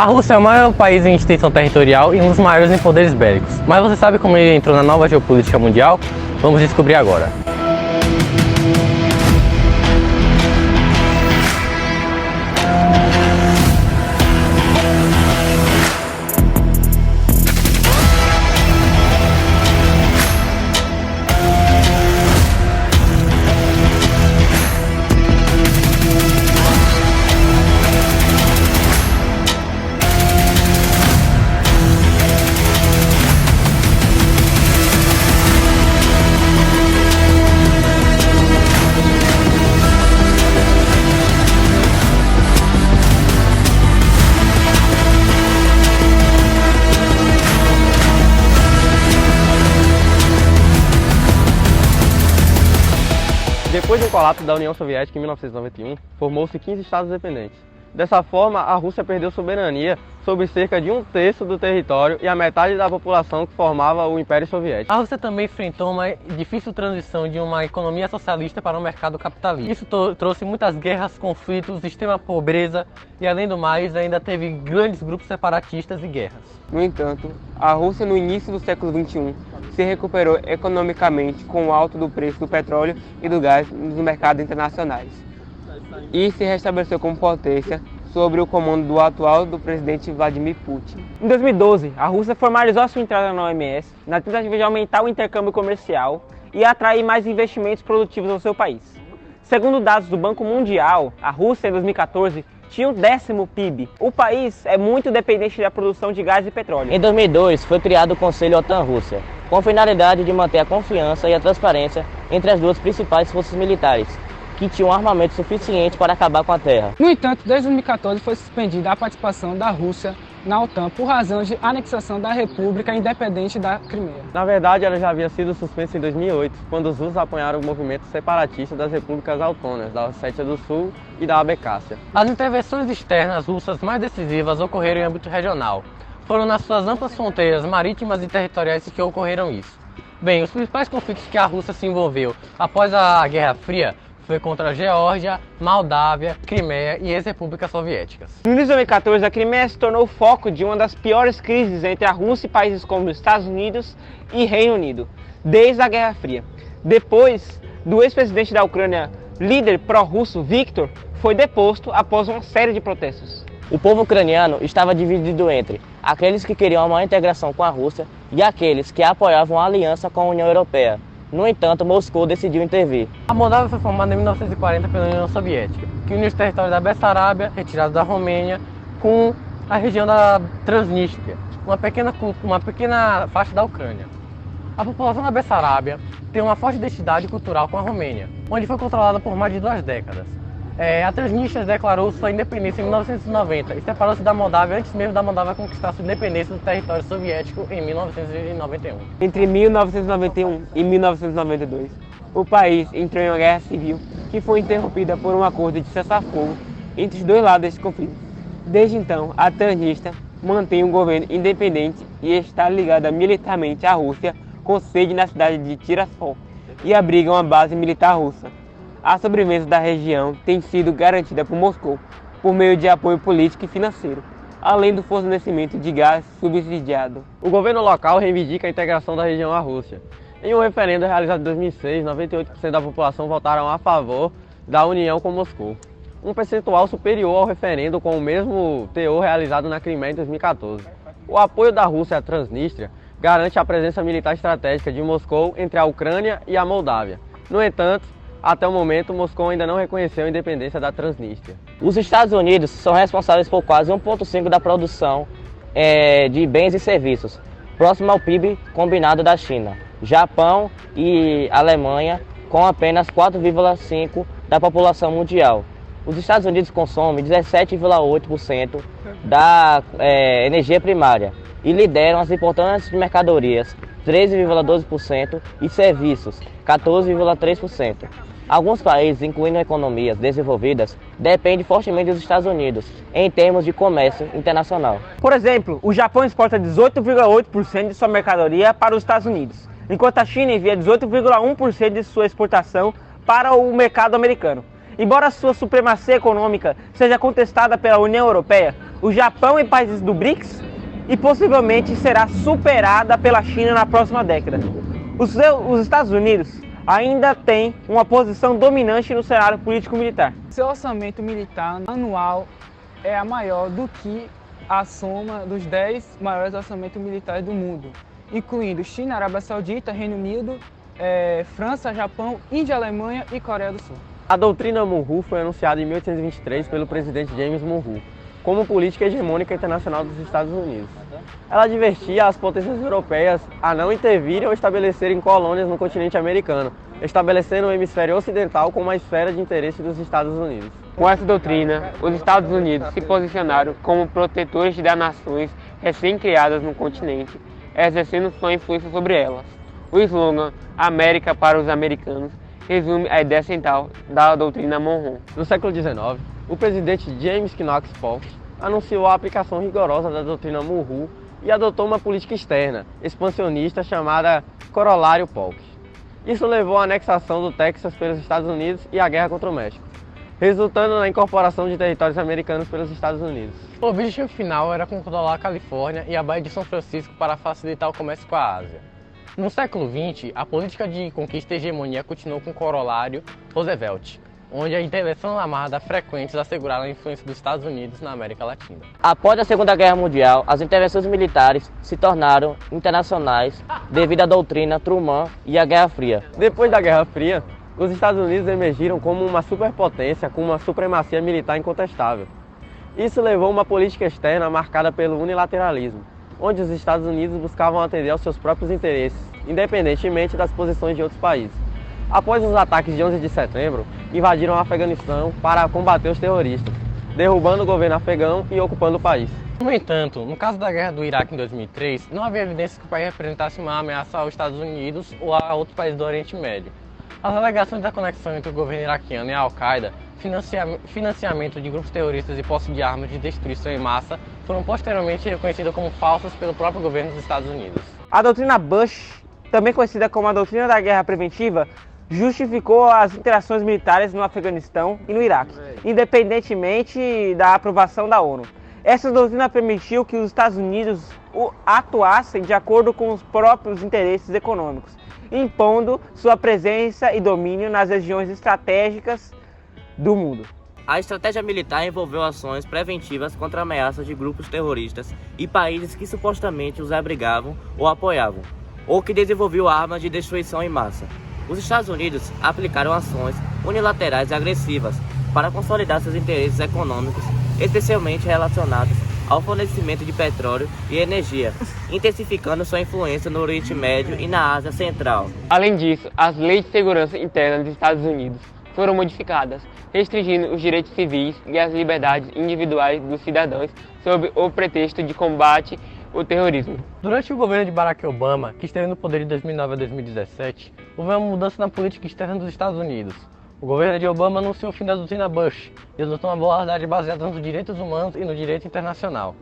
A Rússia é o maior país em extensão territorial e um dos maiores em poderes bélicos. Mas você sabe como ele entrou na nova geopolítica mundial? Vamos descobrir agora. Depois do colapso da União Soviética em 1991, formou-se 15 estados dependentes. Dessa forma, a Rússia perdeu soberania sobre cerca de um terço do território e a metade da população que formava o Império Soviético. A Rússia também enfrentou uma difícil transição de uma economia socialista para um mercado capitalista. Isso trouxe muitas guerras, conflitos, extrema pobreza e, além do mais, ainda teve grandes grupos separatistas e guerras. No entanto, a Rússia no início do século XXI se recuperou economicamente com o alto do preço do petróleo e do gás nos mercados internacionais e se restabeleceu como potência sob o comando do atual presidente Vladimir Putin. Em 2012, a Rússia formalizou a sua entrada na OMS na tentativa de aumentar o intercâmbio comercial e atrair mais investimentos produtivos ao seu país. Segundo dados do Banco Mundial, a Rússia em 2014 tinha o 10º PIB. O país é muito dependente da produção de gás e petróleo. Em 2002, foi criado o Conselho OTAN-Rússia, com a finalidade de manter a confiança e a transparência entre as duas principais forças militares, que tinham armamento suficiente para acabar com a terra. No entanto, desde 2014 foi suspendida a participação da Rússia na OTAN por razão de anexação da República Independente da Crimeia. Na verdade, ela já havia sido suspensa em 2008, quando os russos apoiaram o movimento separatista das repúblicas autônomas da Ossétia do Sul e da Abkhazia. As intervenções externas russas mais decisivas ocorreram em âmbito regional. Foram nas suas amplas fronteiras marítimas e territoriais que ocorreram isso. Bem, os principais conflitos que a Rússia se envolveu após a Guerra Fria foi contra a Geórgia, Moldávia, Crimeia e ex-repúblicas soviéticas. No início de 2014, a Crimeia se tornou o foco de uma das piores crises entre a Rússia e países como os Estados Unidos e Reino Unido, desde a Guerra Fria. Depois do ex-presidente da Ucrânia, líder pró-russo Viktor, foi deposto após uma série de protestos. O povo ucraniano estava dividido entre aqueles que queriam uma integração com a Rússia e aqueles que apoiavam a aliança com a União Europeia. No entanto, Moscou decidiu intervir. A Moldávia foi formada em 1940 pela União Soviética, que uniu os territórios da Bessarábia, retirados da Romênia, com a região da Transnistria, uma pequena faixa da Ucrânia. A população da Bessarábia tem uma forte identidade cultural com a Romênia, onde foi controlada por mais de 2 décadas. A Transnistria declarou sua independência em 1990 e separou-se da Moldávia antes mesmo da Moldávia conquistar sua independência do território soviético em 1991. Entre 1991 e 1992, o país entrou em uma guerra civil que foi interrompida por um acordo de cessar-fogo entre os dois lados desse conflito. Desde então, a Transnistria mantém um governo independente e está ligada militarmente à Rússia, com sede na cidade de Tiraspol, e abriga uma base militar russa. A sobrevivência da região tem sido garantida por Moscou por meio de apoio político e financeiro, além do fornecimento de gás subsidiado. O governo local reivindica a integração da região à Rússia. Em um referendo realizado em 2006, 98% da população votaram a favor da união com Moscou, um percentual superior ao referendo com o mesmo teor realizado na Crimeia em 2014. O apoio da Rússia à Transnistria garante a presença militar estratégica de Moscou entre a Ucrânia e a Moldávia. No entanto, até o momento, Moscou ainda não reconheceu a independência da Transnistria. Os Estados Unidos são responsáveis por quase 1,5% da produção de bens e serviços, próximo ao PIB combinado da China. Japão e Alemanha com apenas 4,5% da população mundial. Os Estados Unidos consomem 17,8% da energia primária e lideram as importações de mercadorias, 13,12%, e serviços, 14,3%. Alguns países, incluindo economias desenvolvidas, dependem fortemente dos Estados Unidos em termos de comércio internacional. Por exemplo, o Japão exporta 18,8% de sua mercadoria para os Estados Unidos, enquanto a China envia 18,1% de sua exportação para o mercado americano. Embora sua supremacia econômica seja contestada pela União Europeia, o Japão e países do BRICS e possivelmente será superada pela China na próxima década. Os Estados Unidos ainda têm uma posição dominante no cenário político-militar. Seu orçamento militar anual é a maior do que a soma dos 10 maiores orçamentos militares do mundo, incluindo China, Arábia Saudita, Reino Unido, França, Japão, Índia, Alemanha e Coreia do Sul. A doutrina Monroe foi anunciada em 1823 pelo presidente James Monroe como política hegemônica internacional dos Estados Unidos. Ela advertia as potências europeias a não intervirem ou estabelecerem colônias no continente americano, estabelecendo o hemisfério ocidental como uma esfera de interesse dos Estados Unidos. Com essa doutrina, os Estados Unidos se posicionaram como protetores das nações recém-criadas no continente, exercendo sua influência sobre elas. O slogan "América para os americanos" resume a ideia central da doutrina Monroe. No século XIX, o presidente James Knox Polk anunciou a aplicação rigorosa da doutrina Monroe e adotou uma política externa, expansionista, chamada Corolário Polk. Isso levou à anexação do Texas pelos Estados Unidos e à guerra contra o México, resultando na incorporação de territórios americanos pelos Estados Unidos. O objetivo final era controlar a Califórnia e a Baía de São Francisco para facilitar o comércio com a Ásia. No século XX, a política de conquista e hegemonia continuou com o corolário Roosevelt, onde a intervenção armada frequentes asseguraram a influência dos Estados Unidos na América Latina. Após a Segunda Guerra Mundial, as intervenções militares se tornaram internacionais devido à doutrina Truman e à Guerra Fria. Depois da Guerra Fria, os Estados Unidos emergiram como uma superpotência com uma supremacia militar incontestável. Isso levou a uma política externa marcada pelo unilateralismo, onde os Estados Unidos buscavam atender aos seus próprios interesses, independentemente das posições de outros países. Após os ataques de 11 de setembro, invadiram o Afeganistão para combater os terroristas, derrubando o governo afegão e ocupando o país. No entanto, no caso da guerra do Iraque em 2003, não havia evidência que o país representasse uma ameaça aos Estados Unidos ou a outros países do Oriente Médio. As alegações da conexão entre o governo iraquiano e a Al-Qaeda, financiamento de grupos terroristas e posse de armas de destruição em massa foram posteriormente reconhecidas como falsas pelo próprio governo dos Estados Unidos. A doutrina Bush, também conhecida como a doutrina da guerra preventiva, justificou as interações militares no Afeganistão e no Iraque, independentemente da aprovação da ONU. Essa doutrina permitiu que os Estados Unidos atuassem de acordo com os próprios interesses econômicos, impondo sua presença e domínio nas regiões estratégicas do mundo. A estratégia militar envolveu ações preventivas contra ameaças de grupos terroristas e países que supostamente os abrigavam ou apoiavam, ou que desenvolviam armas de destruição em massa. Os Estados Unidos aplicaram ações unilaterais e agressivas para consolidar seus interesses econômicos, especialmente relacionados ao fornecimento de petróleo e energia, intensificando sua influência no Oriente Médio e na Ásia Central. Além disso, as leis de segurança interna dos Estados Unidos foram modificadas, restringindo os direitos civis e as liberdades individuais dos cidadãos sob o pretexto de combate ao terrorismo. Durante o governo de Barack Obama, que esteve no poder de 2009 a 2017, houve uma mudança na política externa dos Estados Unidos. O governo de Obama anunciou o fim da doutrina Bush e adotou uma abordagem baseada nos direitos humanos e no direito internacional.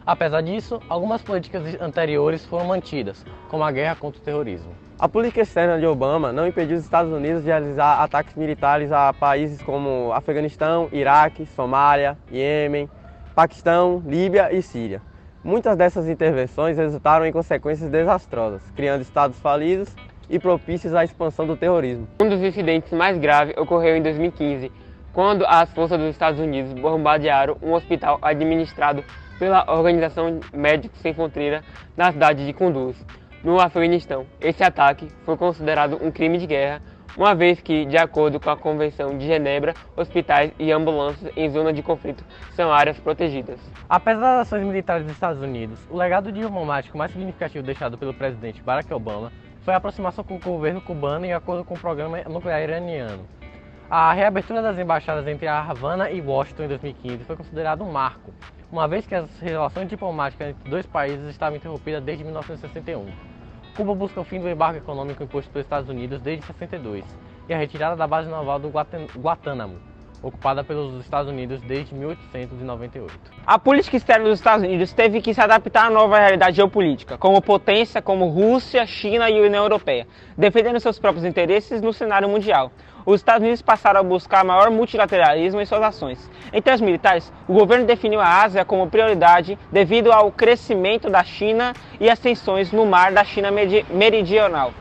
Apesar disso, algumas políticas anteriores foram mantidas, como a guerra contra o terrorismo. A política externa de Obama não impediu os Estados Unidos de realizar ataques militares a países como Afeganistão, Iraque, Somália, Iêmen, Paquistão, Líbia e Síria. Muitas dessas intervenções resultaram em consequências desastrosas, criando estados falidos e propícios à expansão do terrorismo. Um dos incidentes mais graves ocorreu em 2015, quando as forças dos Estados Unidos bombardearam um hospital administrado pela Organização Médicos Sem Fronteiras na cidade de Kunduz, no Afeganistão. Esse ataque foi considerado um crime de guerra, uma vez que, de acordo com a Convenção de Genebra, hospitais e ambulâncias em zona de conflito são áreas protegidas. Apesar das ações militares dos Estados Unidos, o legado diplomático mais significativo deixado pelo presidente Barack Obama foi a aproximação com o governo cubano em acordo com o programa nuclear iraniano. A reabertura das embaixadas entre a Havana e Washington em 2015 foi considerado um marco, uma vez que as relações diplomáticas entre dois países estavam interrompidas desde 1961. Cuba busca o fim do embargo econômico imposto pelos Estados Unidos desde 1962 e a retirada da base naval do Guantánamo, ocupada pelos Estados Unidos desde 1898. A política externa dos Estados Unidos teve que se adaptar à nova realidade geopolítica, como potência como Rússia, China e União Europeia, defendendo seus próprios interesses no cenário mundial. Os Estados Unidos passaram a buscar maior multilateralismo em suas ações. Em termos militares, o governo definiu a Ásia como prioridade devido ao crescimento da China e as tensões no mar da China meridional,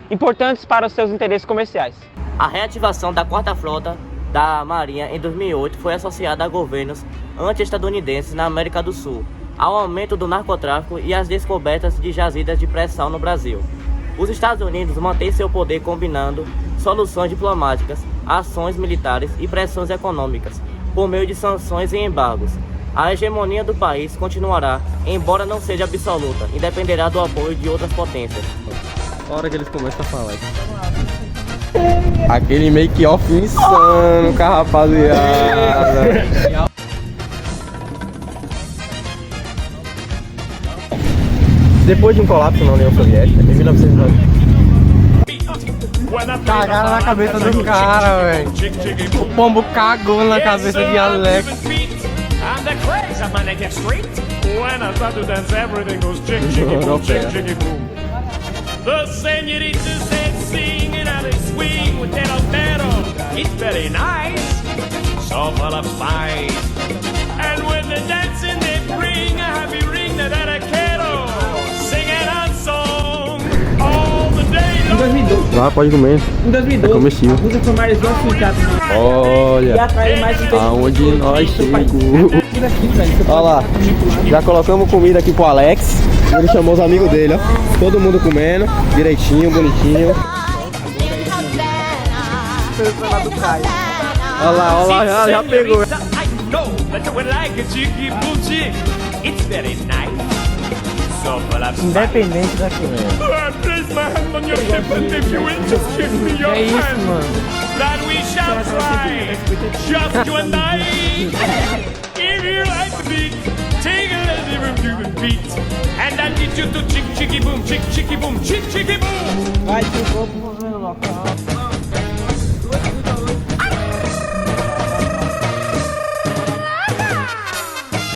importantes para os seus interesses comerciais. A reativação da Quarta Frota da Marinha em 2008 foi associada a governos anti-estadunidenses na América do Sul, ao aumento do narcotráfico e às descobertas de jazidas de pré-sal no Brasil. Os Estados Unidos mantêm seu poder combinando soluções diplomáticas, ações militares e pressões econômicas, por meio de sanções e embargos. A hegemonia do país continuará, embora não seja absoluta, e dependerá do apoio de outras potências. A hora que eles começam a falar isso. Aquele make-off insano com a rapaziada. Depois de um colapso na União Soviética, em 1990. Cagaram na cabeça do cara, velho. O pombo cagou na cabeça de Alex. The senoritas they sing and how they swing with that altero. It's very nice, so full of spice. And when they're dancing they bring a happy ring that arquero. Singing a song all the day Em 2012, Lá, pode comer. em 2012 comestível. a Rússia formalizou a sua entrada e Olha, atraiu mais de aonde nós chegamos. chegamos. Olha lá, já colocamos comida aqui pro Alex. Ele chamou os amigos dele, ó. Todo mundo comendo, direitinho, bonitinho. Olha lá, já pegou. I know that you would like a chicky boom chick. It's very nice, so full of spice. Independente daqui, velho. I place my hand on your hip and if you will just give me your É isso, hand. mano. That we shall try, just you and I. If you like the beat, take a little room to the beat. And I'll teach you to chick chicky boom, chick chicky boom, chick chicky boom. Vai, que o povo vai no local.